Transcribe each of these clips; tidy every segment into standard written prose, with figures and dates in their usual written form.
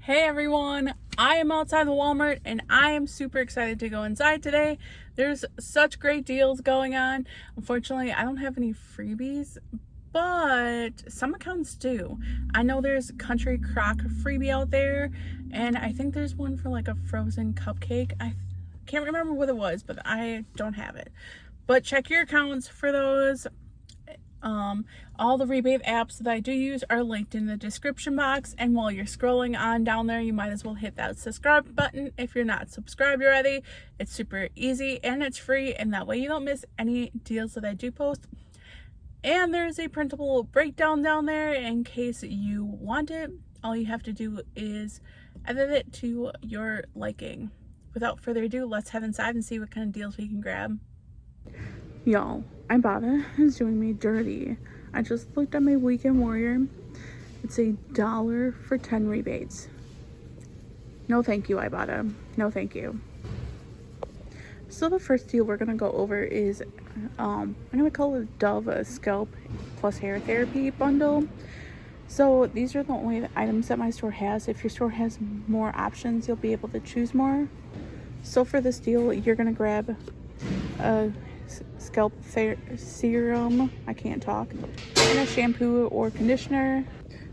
Hey everyone, I am outside the Walmart and I am super excited to go inside today. There's such great deals going on. Unfortunately, I don't have any freebies, but some accounts do. I know there's Country Crock freebie out there, and I think there's one for like a frozen cupcake. I can't remember what it was, but I don't have it. But check your accounts for those. All the rebate apps that I do use are linked in the description box, and while you're scrolling on down there, you might as well hit that subscribe button if you're not subscribed already. It's super easy and it's free, and that way you don't miss any deals that I do post. And there's a printable breakdown down there in case you want it. All you have to do is edit it to your liking. Without further ado, let's head inside and see what kind of deals we can grab. Y'all, Ibotta is doing me dirty. I just looked at my Weekend Warrior. It's $1 for 10 rebates. No thank you, Ibotta. No thank you. So the first deal we're gonna go over is I'm gonna call it Dove Scalp Plus Hair Therapy bundle. So these are the only items that my store has. If your store has more options, you'll be able to choose more. So for this deal, you're gonna grab a scalp serum, I can't talk, and a shampoo or conditioner.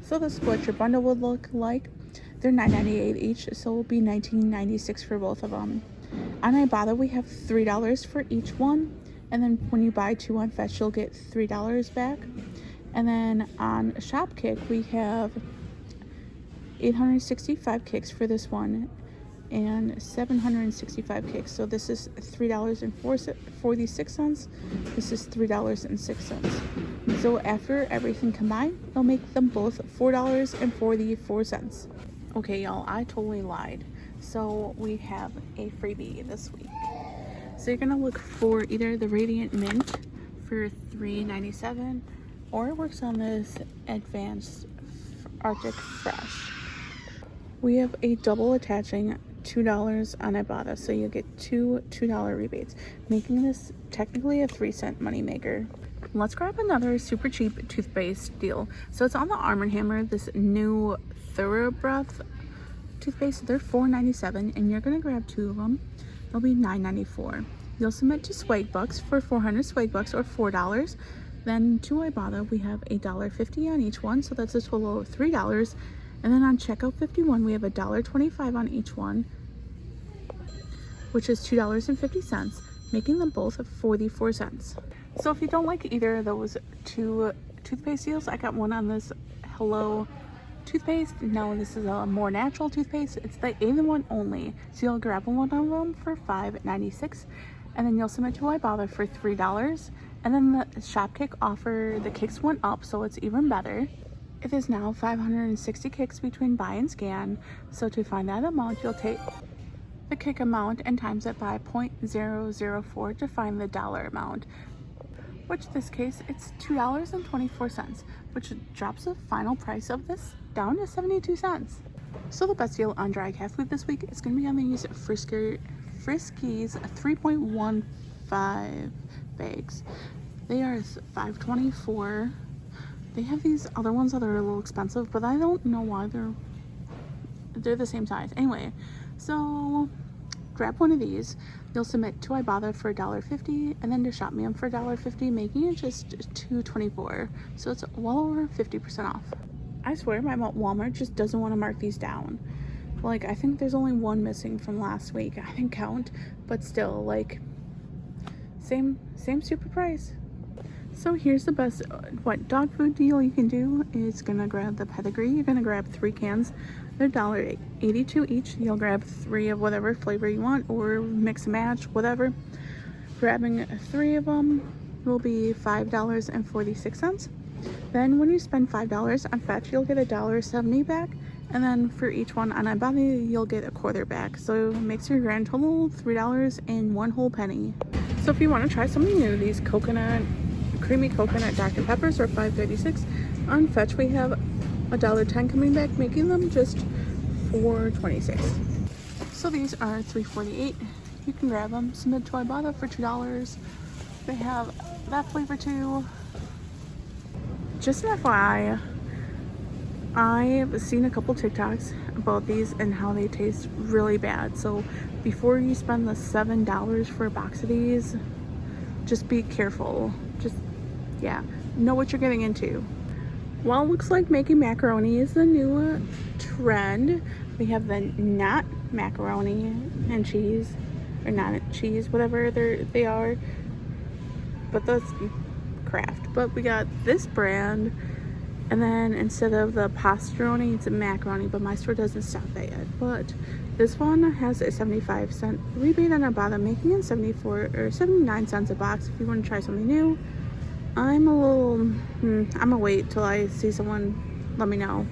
So this is what your bundle would look like. They're $9.98 each, so it'll be $19.96 for both of them. On Ibotta, we have $3 for each one, and then when you buy 2 on Fetch, you'll get $3 back. And then on Shopkick, we have 865 kicks for this one and 765 kicks. So this is $3.46. This is $3.06. So after everything combined, they'll make them both $4.44. Okay, y'all, I totally lied. So we have a freebie this week. So you're gonna look for either the Radiant Mint for $3.97, or it works on this Advanced Arctic Fresh. We have a double attaching $2 on Ibotta, so you get two $2 rebates, making this technically a 3-cent moneymaker. Let's grab another super cheap toothpaste deal. So it's on the Arm & Hammer, this new Thorough Breath toothpaste. They're $4.97, and you're gonna grab 2 of them. They'll be $9.94. You'll submit to Swagbucks for 400 Swagbucks or $4. Then to Ibotta, we have $1.50 on each one, so that's a total of $3. And then on checkout 51, we have $1.25 on each one, which is $2.50, making them both 44 cents. So if you don't like either of those 2 toothpaste deals, I got one on this Hello toothpaste. Now this is a more natural toothpaste. It's the A1 only. So you'll grab one of them for $5.96, and then you'll submit to Ibotta for $3. And then the Shopkick offer the kicks went up, so it's even better. It is now 560 kicks between buy and scan. So to find that amount, you'll take the kick amount and times it by 0.004 to find the dollar amount, which in this case it's $2.24, which drops the final price of this down to 72 cents. So the best deal on dry cat food this week is going to be on these Friskies 3.15 bags. They are $5.24. They have these other ones that are a little expensive, but I don't know why they're the same size. Anyway, so grab one of these. You'll submit to Ibotta for $1.50, and then to Shopmium for $1.50, making it just $2.24. So it's well over 50% off. I swear my Walmart just doesn't want to mark these down. Like, I think there's only one missing from last week. I didn't count, but still, like, same stupid price. So here's the best dog food deal you can do is gonna grab the Pedigree. You're gonna grab 3 cans. They're $1.82 each. You'll grab 3 of whatever flavor you want, or mix and match, whatever. Grabbing 3 of them will be $5.46. Then when you spend $5 on Fetch, you'll get $1.70 back. And then for each one on Ibotta, you'll get a quarter back. So it makes your grand total $3 and 1 whole penny. So if you want to try something new, these creamy coconut Dr. Peppers are $5.36. On Fetch, we have $1.10 coming back, making them just $4.26. So these are $3.48. You can grab them, submit to Ibotta for $2. They have that flavor too. Just an FYI, I've seen a couple TikToks about these and how they taste really bad. So before you spend the $7 for a box of these, just be careful. Just, yeah, know what you're getting into. Well, it looks like making macaroni is the new trend. We have the not macaroni and cheese, or not cheese, whatever they are. But that's Kraft. But we got this brand. And then instead of the pastaroni, it's a macaroni, but my store doesn't stock that yet. But this one has a 75-cent rebate on Ibotta, making it 74 or 79 cents a box. If you want to try something new, I'm gonna wait till I see someone let me know.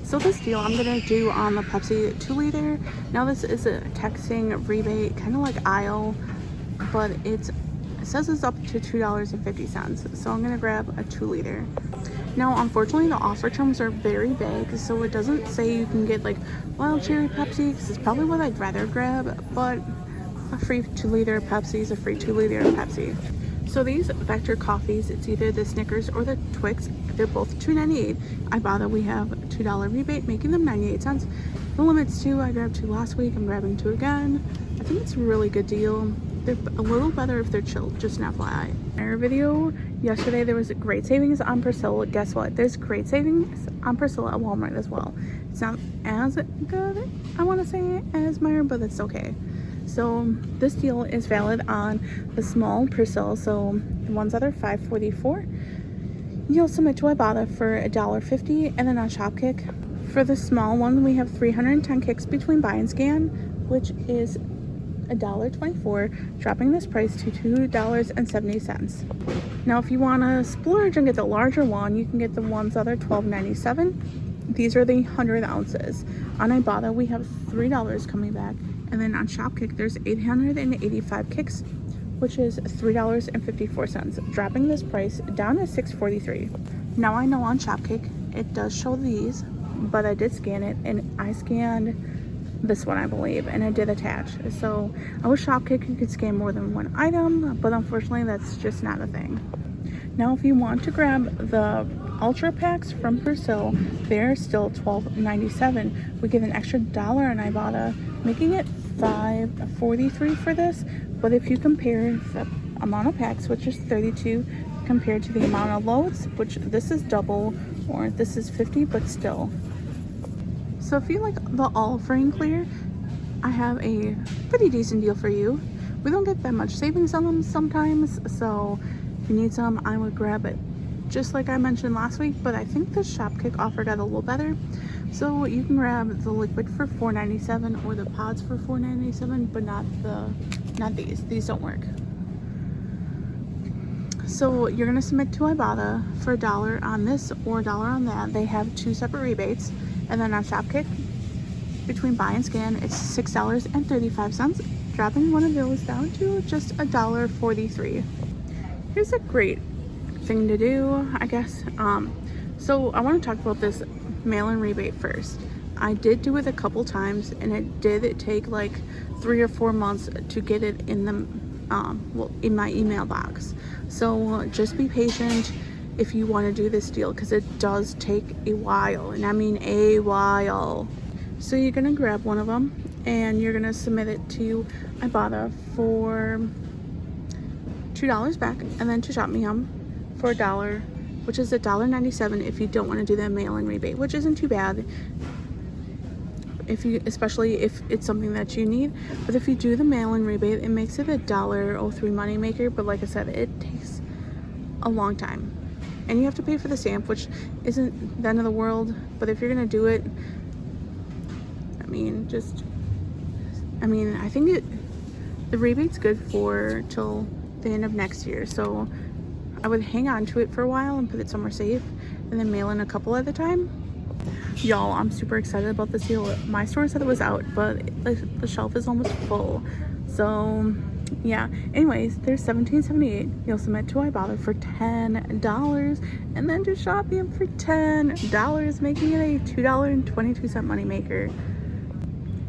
So this deal I'm gonna do on the Pepsi 2-liter. Now this is a texting rebate, kind of like aisle, but it says it's up to $2.50. So I'm gonna grab a 2-liter. Now, unfortunately, the offer terms are very vague, so it doesn't say you can get like wild cherry Pepsi, because it's probably what I'd rather grab, but a free 2-liter Pepsi is a free 2-liter Pepsi. So these Vector coffees, it's either the Snickers or the Twix. They're both $2.98. Ibotta, we have a $2 rebate, making them 98 cents. The limit's 2. I grabbed 2 last week. I'm grabbing 2 again. I think it's a really good deal. They're a little better if they're chilled, just an FYI. In our video yesterday, there was great savings on Persil. Guess what? There's great savings on Persil at Walmart as well. It's not as good, I want to say, as Meyer, but it's okay. So this deal is valid on the small Persil. So the ones that are $5.44, you'll submit to Ibotta for $1.50, and then on Shopkick, for the small one, we have 310 kicks between buy and scan, which is $1.24, dropping this price to $2.70. Now, if you want to splurge and get the larger one, you can get the ones that are $12.97. These are the 100 ounces. On Ibotta, we have $3 coming back, and then on Shopkick, there's 885 kicks, which is $3.54, dropping this price down to $6.43. Now, I know on Shopkick it does show these, but I did scan it, and I scanned this one, I believe, and I did attach. So I wish Shopkick could scan more than one item, but unfortunately that's just not a thing. Now, if you want to grab the Ultra Packs from Persil, they're still $12.97. We give an extra $1 on Ibotta, making it $5.43 for this. But if you compare the amount of packs, which is 32, compared to the amount of loads, which this is double, or this is 50, but still. So if you like the all free and clear, I have a pretty decent deal for you. We don't get that much savings on them sometimes, so if you need some, I would grab it. Just like I mentioned last week, but I think the Shopkick offered it a little better. So you can grab the liquid for $4.97 or the pods for $4.97, but not these. These don't work. So you're gonna submit to Ibotta for $1 on this or $1 on that. They have 2 separate rebates. And then on Shopkick, between buy and scan, it's $6.35, dropping one of those down to just $1.43. Here's a great thing to do, I guess. So I want to talk about this mail-in rebate first. I did do it a couple times, and it did take like 3 or 4 months to get it in the in my email box. So just be patient if you want to do this deal, because it does take a while, and I mean a while. So you're gonna grab one of them and you're gonna submit it to Ibotta for $2 back, and then to Shopmium for $1, which is $1.97 if you don't want to do the mail-in rebate, which isn't too bad especially if it's something that you need. But if you do the mail-in rebate, it makes it $1.03 money maker, but like I said, it takes a long time. And you have to pay for the stamp, which isn't the end of the world. But if you're gonna do it, I think the rebate's good for till the end of next year. So I would hang on to it for a while and put it somewhere safe, and then mail in a couple at a time. Y'all, I'm super excited about this deal. My store said it was out, but the shelf is almost full. So yeah, anyways, there's $17.78. You'll submit to Ibotta for $10, and then to Shopmium for $10, making it a $2.22 money maker.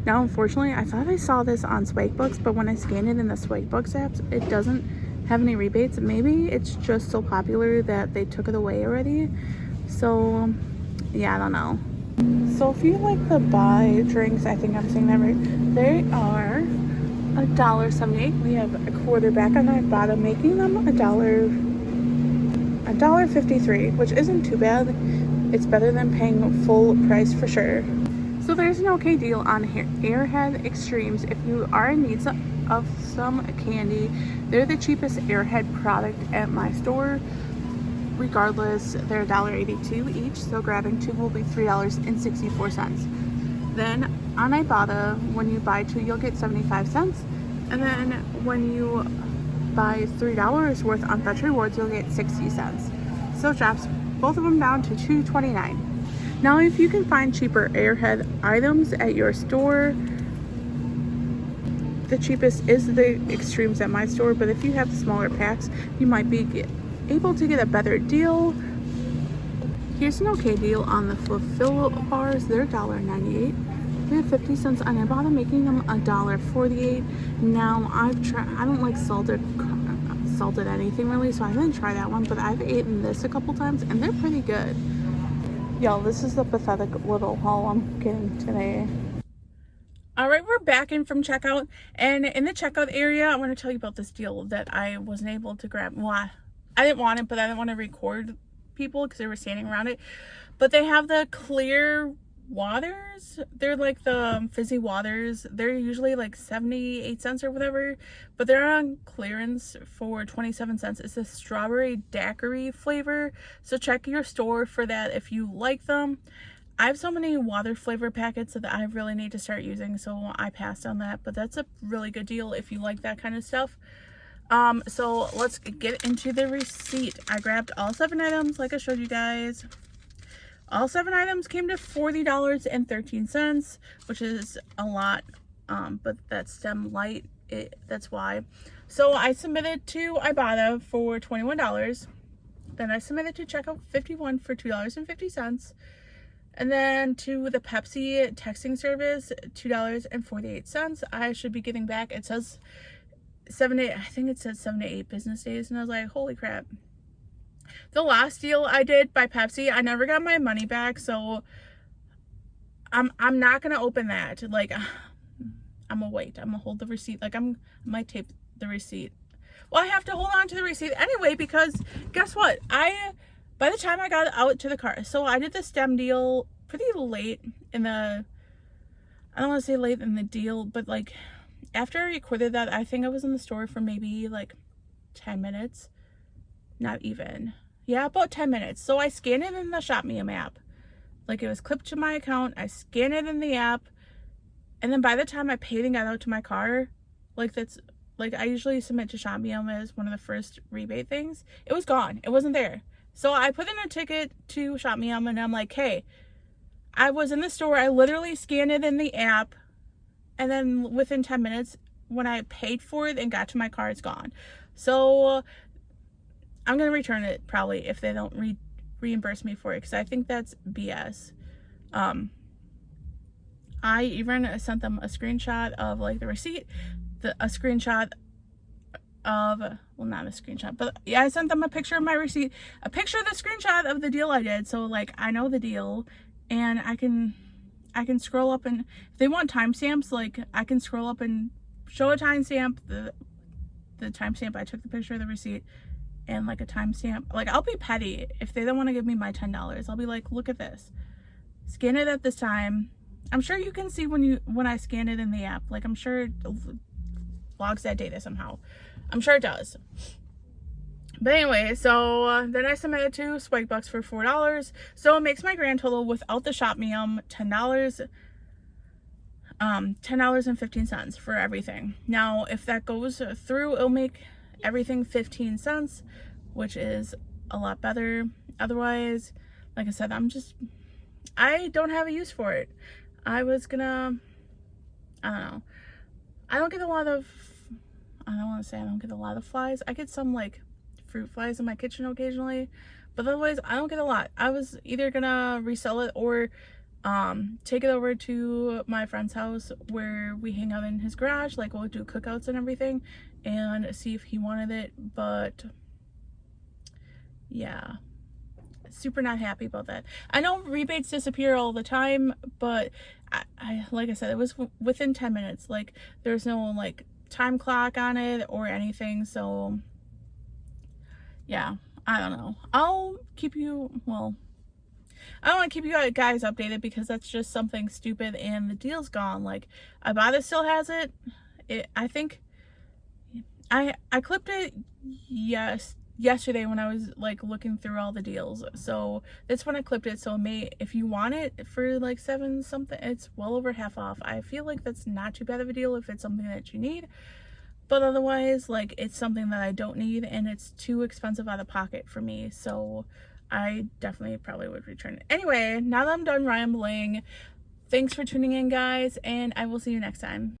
Now, unfortunately, I thought I saw this on Swagbucks, but when I scanned it in the Swagbucks apps, it doesn't have any rebates. Maybe it's just so popular that they took it away already. So yeah, I don't know. So if you like the buy drinks, I think I'm saying that right, they are $1.78. We have a quarter back on Ibotta, making them $1.53, which isn't too bad. It's better than paying full price for sure. So there's an okay deal on Airhead Extremes. If you are in need of some candy, they're the cheapest Airhead product at my store. Regardless, they're $1.82 each, so grabbing two will be $3.64. Then on Ibotta, when you buy two, you'll get 75 cents. And then when you buy $3 worth on Fetch Rewards, you'll get 60 cents. So it drops both of them down to $2.29. Now, if you can find cheaper Airhead items at your store, the cheapest is the Extremes at my store, but if you have the smaller packs, you might be able to get a better deal. Here's an okay deal on the Fulfill bars. They're $1.98. They have 50 cents on Ibotta, making them $1.48. Now, I don't like salted anything really, so I didn't try that one, but I've eaten this a couple times and they're pretty good. Y'all, this is the pathetic little haul I'm getting today. All right, we're back in from checkout, and in the checkout area, I want to tell you about this deal that I wasn't able to grab. Well, I didn't want it, but I didn't want to record people because they were standing around it. But they have the clear waters. They're like the fizzy waters. They're usually like 78 cents or whatever, but they're on clearance for 27 cents. It's a strawberry daiquiri flavor, so check your store for that if you like them. I have so many water flavor packets that I really need to start using, so I passed on that, but that's a really good deal if you like that kind of stuff. So let's get into the receipt. I grabbed all 7 items like I showed you guys. All 7 items came to $40.13, which is a lot, but that's stem light, that's why. So I submitted to Ibotta for $21. Then I submitted to Checkout 51 for $2.50. And then to the Pepsi texting service, $2.48. I should be getting back, it says 7 to 8, I think it says 7 to 8 business days. And I was like, holy crap. The last deal I did by Pepsi, I never got my money back, so I'm not gonna open that. Like, I'm gonna wait. I'm gonna hold the receipt. Like, I might tape the receipt. Well, I have to hold on to the receipt anyway, because guess what? By the time I got out to the car, so I did the stem deal pretty late in the, I don't want to say late in the deal, but like after I recorded that, I think I was in the store for maybe like 10 minutes. Not even. Yeah, about 10 minutes. So I scanned it in the Shopmium app. Like, it was clipped to my account. I scanned it in the app. And then by the time I paid and got out to my car, like that's, like I usually submit to Shopmium as one of the first rebate things. It was gone. It wasn't there. So I put in a ticket to Shopmium and I'm like, hey, I was in the store. I literally scanned it in the app. And then within 10 minutes, when I paid for it and got to my car, it's gone. So I'm going to return it probably if they don't reimburse me for it, because I think that's BS. I even sent them a screenshot of like the receipt, a screenshot of, well, not a screenshot, but yeah, I sent them a picture of my receipt, a picture of the screenshot of the deal I did. So like, I know the deal, and I can scroll up, and if they want timestamps, like I can scroll up and show a timestamp, the timestamp I took the picture of the receipt, and like a timestamp. Like, I'll be petty if they don't want to give me my $10. I'll be like, look at this, scan it at this time. I'm sure you can see when I scan it in the app. Like, I'm sure it logs that data somehow. I'm sure it does. But anyway, so then I submitted to Swagbucks for $4. So it makes my grand total without the Shopmium $10. $10.15 for everything. Now, if that goes through, it'll make everything 15 cents, which is a lot better. Otherwise, like I said, I don't have a use for it. I don't know. I don't get a lot of, I don't want to say I don't get a lot of flies. I get some like fruit flies in my kitchen occasionally, but otherwise I don't get a lot. I was either gonna resell it or take it over to my friend's house where we hang out in his garage. Like, we'll do cookouts and everything, and see if he wanted it. But yeah, super not happy about that. I know rebates disappear all the time, but I like I said, it was within 10 minutes. Like there's no like time clock on it or anything. So yeah, I don't know. I'll keep you, well, I don't want to keep you guys updated because that's just something stupid and the deal's gone. Like Ibotta still has it. I think I clipped it yesterday when I was like looking through all the deals. So that's when I clipped it. So if you want it for like 7 something, it's well over half off. I feel like that's not too bad of a deal if it's something that you need. But otherwise, like it's something that I don't need and it's too expensive out of pocket for me. So I definitely probably would return it. Anyway, now that I'm done rambling, thanks for tuning in, guys, and I will see you next time.